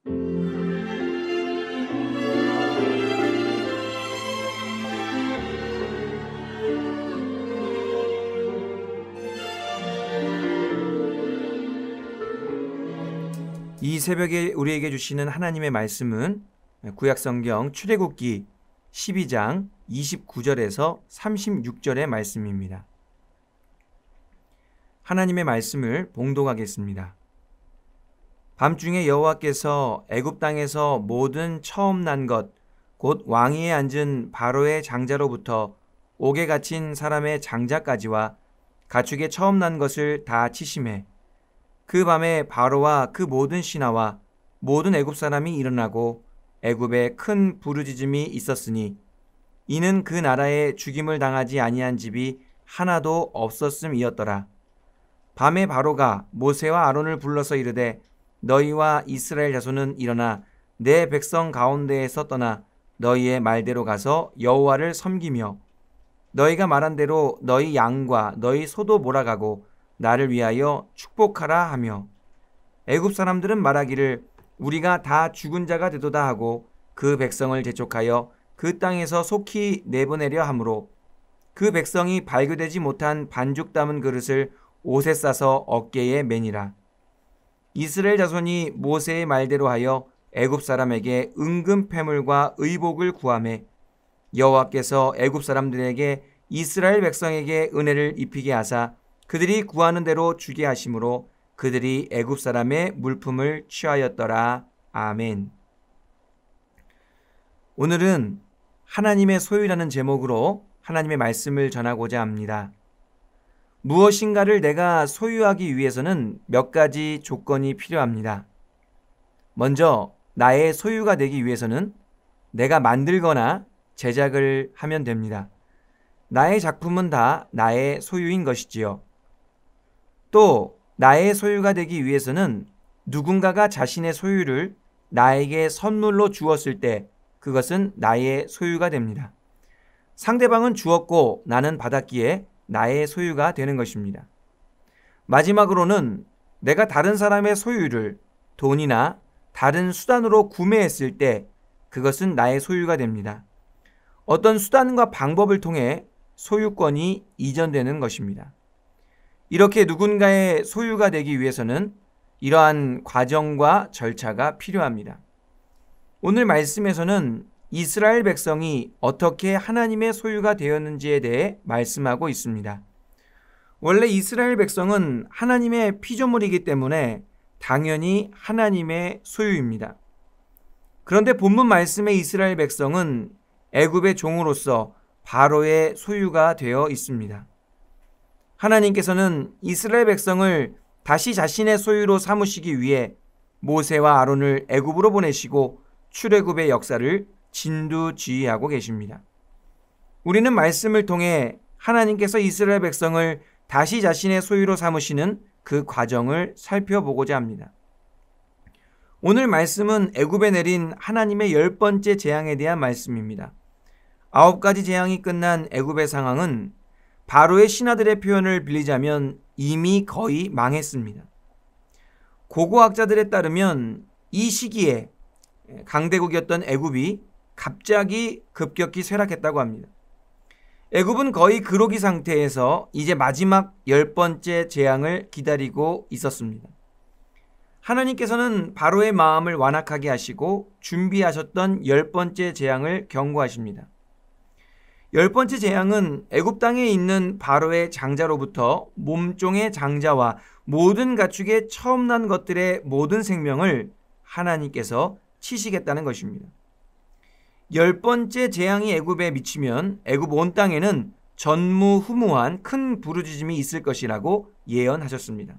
이 새벽에 우리에게 주시는 하나님의 말씀은 구약성경 출애굽기 12장 29절에서 36절의 말씀입니다. 하나님의 말씀을 봉독하겠습니다. 밤중에 여호와께서 애굽 땅에서 모든 처음 난 것, 곧 왕위에 앉은 바로의 장자로부터 옥에 갇힌 사람의 장자까지와 가축의 처음 난 것을 다 치심해 그 밤에 바로와 그 모든 신하와 모든 애굽 사람이 일어나고 애굽에 큰 부르짖음이 있었으니 이는 그 나라에 죽임을 당하지 아니한 집이 하나도 없었음이었더라. 밤에 바로가 모세와 아론을 불러서 이르되 너희와 이스라엘 자손은 일어나 내 백성 가운데에서 떠나 너희의 말대로 가서 여호와를 섬기며 너희가 말한 대로 너희 양과 너희 소도 몰아가고 나를 위하여 축복하라 하며 애굽 사람들은 말하기를 우리가 다 죽은 자가 되도다 하고 그 백성을 재촉하여 그 땅에서 속히 내보내려 하므로 그 백성이 발교되지 못한 반죽 담은 그릇을 옷에 싸서 어깨에 매니라. 이스라엘 자손이 모세의 말대로 하여 애굽 사람에게 은금 패물과 의복을 구하매 여호와께서 애굽 사람들에게 이스라엘 백성에게 은혜를 입히게 하사 그들이 구하는 대로 주게 하심으로 그들이 애굽 사람의 물품을 취하였더라. 아멘. 오늘은 하나님의 소유라는 제목으로 하나님의 말씀을 전하고자 합니다. 무엇인가를 내가 소유하기 위해서는 몇 가지 조건이 필요합니다. 먼저 나의 소유가 되기 위해서는 내가 만들거나 제작을 하면 됩니다. 나의 작품은 다 나의 소유인 것이지요. 또 나의 소유가 되기 위해서는 누군가가 자신의 소유를 나에게 선물로 주었을 때 그것은 나의 소유가 됩니다. 상대방은 주었고 나는 받았기에 나의 소유가 되는 것입니다. 마지막으로는 내가 다른 사람의 소유를 돈이나 다른 수단으로 구매했을 때 그것은 나의 소유가 됩니다. 어떤 수단과 방법을 통해 소유권이 이전되는 것입니다. 이렇게 누군가의 소유가 되기 위해서는 이러한 과정과 절차가 필요합니다. 오늘 말씀에서는 이스라엘 백성이 어떻게 하나님의 소유가 되었는지에 대해 말씀하고 있습니다. 원래 이스라엘 백성은 하나님의 피조물이기 때문에 당연히 하나님의 소유입니다. 그런데 본문 말씀의 이스라엘 백성은 애굽의 종으로서 바로의 소유가 되어 있습니다. 하나님께서는 이스라엘 백성을 다시 자신의 소유로 삼으시기 위해 모세와 아론을 애굽으로 보내시고 출애굽의 역사를 진두지휘하고 계십니다. 우리는 말씀을 통해 하나님께서 이스라엘 백성을 다시 자신의 소유로 삼으시는 그 과정을 살펴보고자 합니다. 오늘 말씀은 애굽에 내린 하나님의 10번째 재앙에 대한 말씀입니다. 9가지 재앙이 끝난 애굽의 상황은 바로의 신하들의 표현을 빌리자면 이미 거의 망했습니다. 고고학자들에 따르면 이 시기에 강대국이었던 애굽이 갑자기 급격히 쇠락했다고 합니다. 애굽은 거의 그로기 상태에서 이제 마지막 10번째 재앙을 기다리고 있었습니다. 하나님께서는 바로의 마음을 완악하게 하시고 준비하셨던 10번째 재앙을 경고하십니다. 10번째 재앙은 애굽 땅에 있는 바로의 장자로부터 몸종의 장자와 모든 가축의 처음 난 것들의 모든 생명을 하나님께서 치시겠다는 것입니다. 10번째 재앙이 애굽에 미치면 애굽 온 땅에는 전무후무한 큰 부르짖음이 있을 것이라고 예언하셨습니다.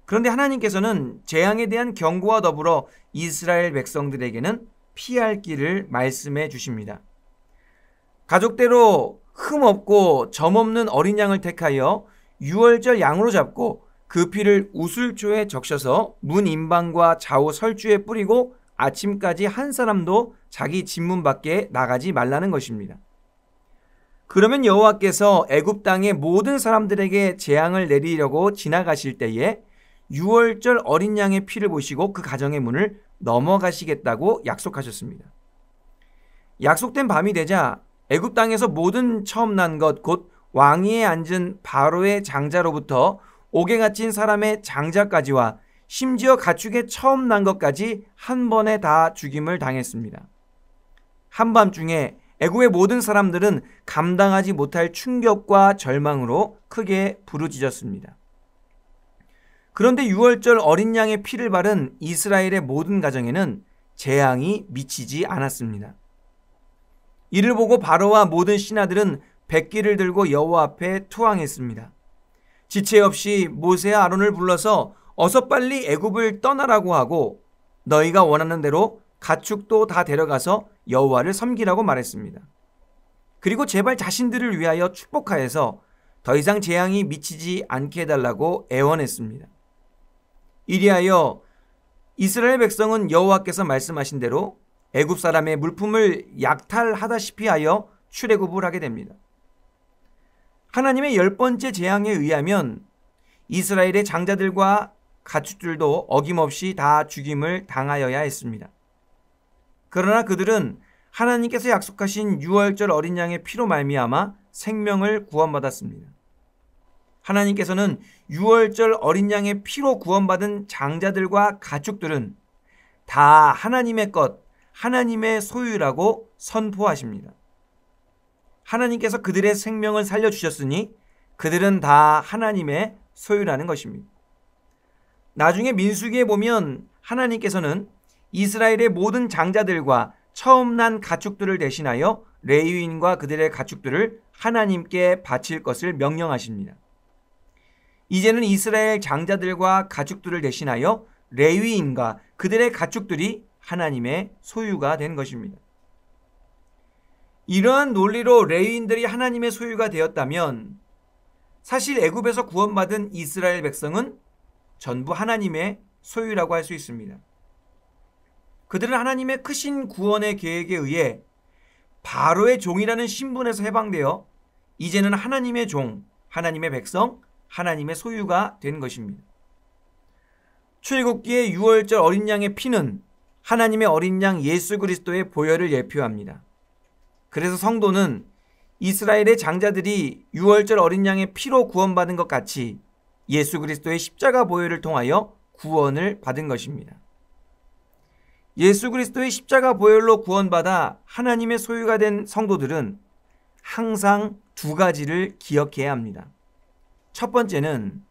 그런데 하나님께서는 재앙에 대한 경고와 더불어 이스라엘 백성들에게는 피할 길을 말씀해 주십니다. 가족대로 흠없고 점없는 어린 양을 택하여 유월절 양으로 잡고 그 피를 우슬초에 적셔서 문 임방과 좌우 설주에 뿌리고 아침까지 한 사람도 자기 집 문 밖에 나가지 말라는 것입니다. 그러면 여호와께서 애굽 땅의 모든 사람들에게 재앙을 내리려고 지나가실 때에 유월절 어린 양의 피를 보시고 그 가정의 문을 넘어가시겠다고 약속하셨습니다. 약속된 밤이 되자 애굽 땅에서 모든 처음 난 것 곧 왕위에 앉은 바로의 장자로부터 옥에 갇힌 사람의 장자까지와 심지어 가축의 처음 난 것까지 한 번에 다 죽임을 당했습니다. 한밤중에 애굽의 모든 사람들은 감당하지 못할 충격과 절망으로 크게 부르짖었습니다. 그런데 유월절 어린 양의 피를 바른 이스라엘의 모든 가정에는 재앙이 미치지 않았습니다. 이를 보고 바로와 모든 신하들은 백기를 들고 여호와 앞에 투항했습니다. 지체 없이 모세와 아론을 불러서 어서 빨리 애굽을 떠나라고 하고 너희가 원하는 대로 가축도 다 데려가서 여호와를 섬기라고 말했습니다. 그리고 제발 자신들을 위하여 축복하여서 더 이상 재앙이 미치지 않게 해달라고 애원했습니다. 이리하여 이스라엘 백성은 여호와께서 말씀하신 대로 애굽 사람의 물품을 약탈하다시피 하여 출애굽을 하게 됩니다. 하나님의 10번째 재앙에 의하면 이스라엘의 장자들과 가축들도 어김없이 다 죽임을 당하여야 했습니다. 그러나 그들은 하나님께서 약속하신 유월절 어린 양의 피로 말미암아 생명을 구원받았습니다. 하나님께서는 유월절 어린 양의 피로 구원받은 장자들과 가축들은 다 하나님의 것, 하나님의 소유라고 선포하십니다. 하나님께서 그들의 생명을 살려주셨으니 그들은 다 하나님의 소유라는 것입니다. 나중에 민수기에 보면 하나님께서는 이스라엘의 모든 장자들과 처음 난 가축들을 대신하여 레위인과 그들의 가축들을 하나님께 바칠 것을 명령하십니다. 이제는 이스라엘 장자들과 가축들을 대신하여 레위인과 그들의 가축들이 하나님의 소유가 된 것입니다. 이러한 논리로 레위인들이 하나님의 소유가 되었다면 사실 애굽에서 구원받은 이스라엘 백성은 전부 하나님의 소유라고 할 수 있습니다. 그들은 하나님의 크신 구원의 계획에 의해 바로의 종이라는 신분에서 해방되어 이제는 하나님의 종, 하나님의 백성, 하나님의 소유가 된 것입니다. 출애굽기의 유월절 어린 양의 피는 하나님의 어린 양 예수 그리스도의 보혈을 예표합니다. 그래서 성도는 이스라엘의 장자들이 유월절 어린 양의 피로 구원받은 것 같이 예수 그리스도의 십자가 보혈을 통하여 구원을 받은 것입니다. 예수 그리스도의 십자가 보혈로 구원받아 하나님의 소유가 된 성도들은 항상 두 가지를 기억해야 합니다. 첫 번째는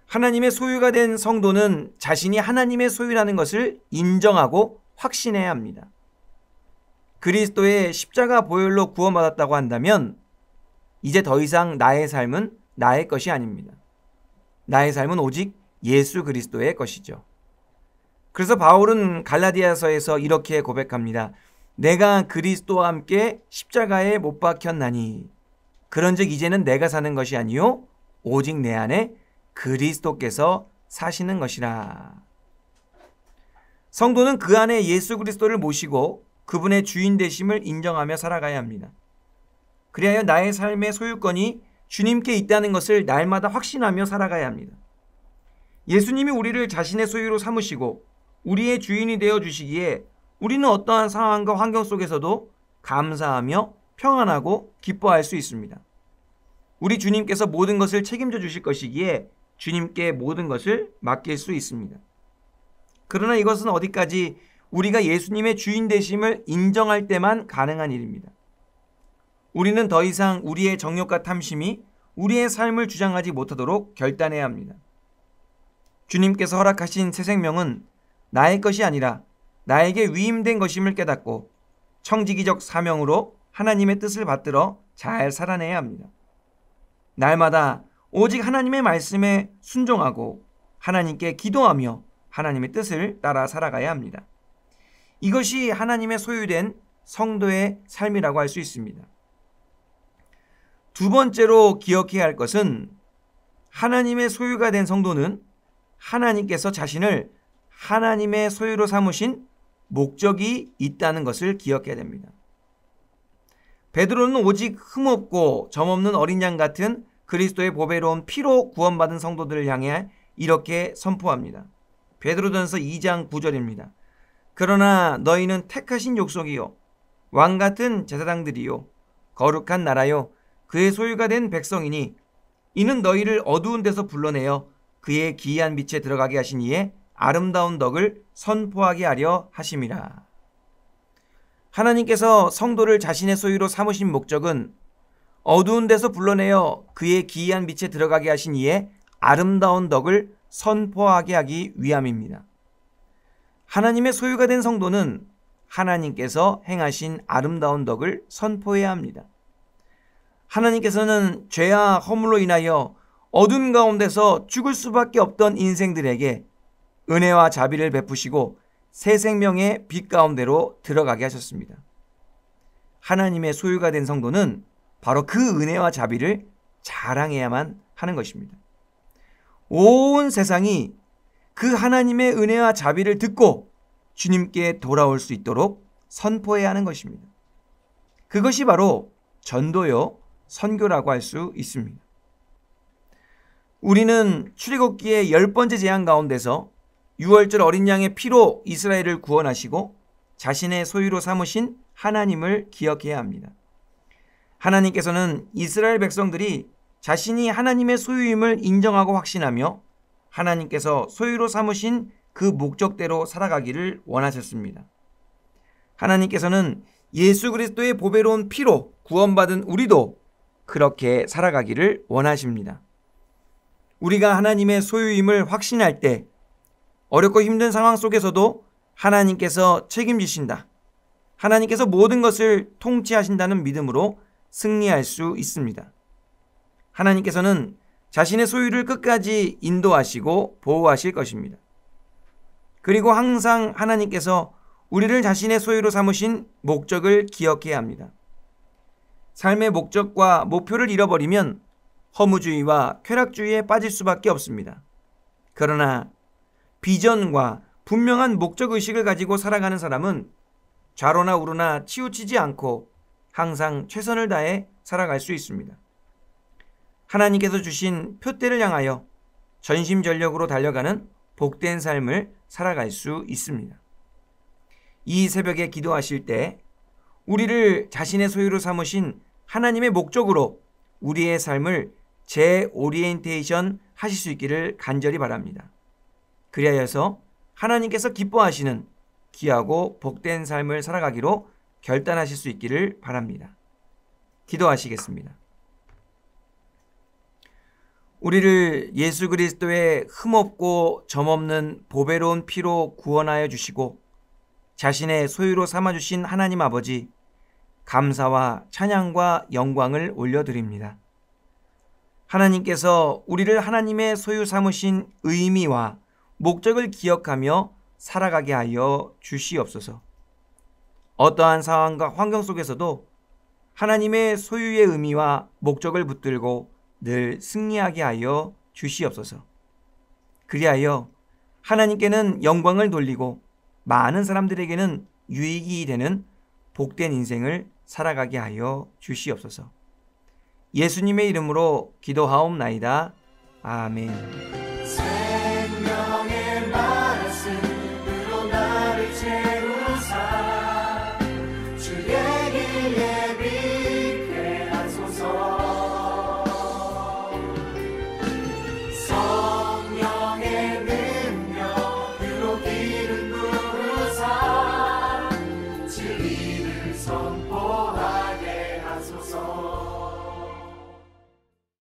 하나님의 소유가 된 성도는 자신이 하나님의 소유라는 것을 인정하고 확신해야 합니다. 그리스도의 십자가 보혈로 구원받았다고 한다면 이제 더 이상 나의 삶은 나의 것이 아닙니다. 나의 삶은 오직 예수 그리스도의 것이죠. 그래서 바울은 갈라디아서에서 이렇게 고백합니다. 내가 그리스도와 함께 십자가에 못 박혔나니 그런즉 이제는 내가 사는 것이 아니요 오직 내 안에 그리스도께서 사시는 것이라. 성도는 그 안에 예수 그리스도를 모시고 그분의 주인 되심을 인정하며 살아가야 합니다. 그리하여 나의 삶의 소유권이 주님께 있다는 것을 날마다 확신하며 살아가야 합니다. 예수님이 우리를 자신의 소유로 삼으시고 우리의 주인이 되어 주시기에 우리는 어떠한 상황과 환경 속에서도 감사하며 평안하고 기뻐할 수 있습니다. 우리 주님께서 모든 것을 책임져 주실 것이기에 주님께 모든 것을 맡길 수 있습니다. 그러나 이것은 어디까지 우리가 예수님의 주인 되심을 인정할 때만 가능한 일입니다. 우리는 더 이상 우리의 정욕과 탐심이 우리의 삶을 주장하지 못하도록 결단해야 합니다. 주님께서 허락하신 새 생명은 나의 것이 아니라 나에게 위임된 것임을 깨닫고 청지기적 사명으로 하나님의 뜻을 받들어 잘 살아내야 합니다. 날마다 오직 하나님의 말씀에 순종하고 하나님께 기도하며 하나님의 뜻을 따라 살아가야 합니다. 이것이 하나님의 소유된 성도의 삶이라고 할 수 있습니다. 두 번째로 기억해야 할 것은 하나님의 소유가 된 성도는 하나님께서 자신을 하나님의 소유로 삼으신 목적이 있다는 것을 기억해야 됩니다. 베드로는 오직 흠없고 점없는 어린 양 같은 그리스도의 보배로운 피로 구원받은 성도들을 향해 이렇게 선포합니다. 베드로전서 2장 9절입니다. 그러나 너희는 택하신 족속이요 왕같은 제사장들이요 거룩한 나라요 그의 소유가 된 백성이니 이는 너희를 어두운 데서 불러내어 그의 기이한 빛에 들어가게 하신 이의 아름다운 덕을 선포하게 하려 하심이라. 하나님께서 성도를 자신의 소유로 삼으신 목적은 어두운 데서 불러내어 그의 기이한 빛에 들어가게 하신 이의 아름다운 덕을 선포하게 하기 위함입니다. 하나님의 소유가 된 성도는 하나님께서 행하신 아름다운 덕을 선포해야 합니다. 하나님께서는 죄와 허물로 인하여 어두운 가운데서 죽을 수밖에 없던 인생들에게 은혜와 자비를 베푸시고 새 생명의 빛 가운데로 들어가게 하셨습니다. 하나님의 소유가 된 성도는 바로 그 은혜와 자비를 자랑해야만 하는 것입니다. 온 세상이 그 하나님의 은혜와 자비를 듣고 주님께 돌아올 수 있도록 선포해야 하는 것입니다. 그것이 바로 전도요 선교라고 할 수 있습니다. 우리는 출애굽기의 10번째 재앙 가운데서 유월절 어린 양의 피로 이스라엘을 구원하시고 자신의 소유로 삼으신 하나님을 기억해야 합니다. 하나님께서는 이스라엘 백성들이 자신이 하나님의 소유임을 인정하고 확신하며 하나님께서 소유로 삼으신 그 목적대로 살아가기를 원하셨습니다. 하나님께서는 예수 그리스도의 보배로운 피로 구원받은 우리도 그렇게 살아가기를 원하십니다. 우리가 하나님의 소유임을 확신할 때 어렵고 힘든 상황 속에서도 하나님께서 책임지신다. 하나님께서 모든 것을 통치하신다는 믿음으로 승리할 수 있습니다. 하나님께서는 자신의 소유를 끝까지 인도하시고 보호하실 것입니다. 그리고 항상 하나님께서 우리를 자신의 소유로 삼으신 목적을 기억해야 합니다. 삶의 목적과 목표를 잃어버리면 허무주의와 쾌락주의에 빠질 수밖에 없습니다. 그러나 비전과 분명한 목적의식을 가지고 살아가는 사람은 좌로나 우로나 치우치지 않고 항상 최선을 다해 살아갈 수 있습니다. 하나님께서 주신 표대를 향하여 전심전력으로 달려가는 복된 삶을 살아갈 수 있습니다. 이 새벽에 기도하실 때 우리를 자신의 소유로 삼으신 하나님의 목적으로 우리의 삶을 재오리엔테이션 하실 수 있기를 간절히 바랍니다. 그리하여서 하나님께서 기뻐하시는 귀하고 복된 삶을 살아가기로 결단하실 수 있기를 바랍니다. 기도하시겠습니다. 우리를 예수 그리스도의 흠없고 점없는 보배로운 피로 구원하여 주시고 자신의 소유로 삼아주신 하나님 아버지, 감사와 찬양과 영광을 올려드립니다. 하나님께서 우리를 하나님의 소유 삼으신 의미와 목적을 기억하며 살아가게 하여 주시옵소서. 어떠한 상황과 환경 속에서도 하나님의 소유의 의미와 목적을 붙들고 늘 승리하게 하여 주시옵소서. 그리하여 하나님께는 영광을 돌리고 많은 사람들에게는 유익이 되는 복된 인생을 살아가게 하여 주시옵소서. 예수님의 이름으로 기도하옵나이다. 아멘.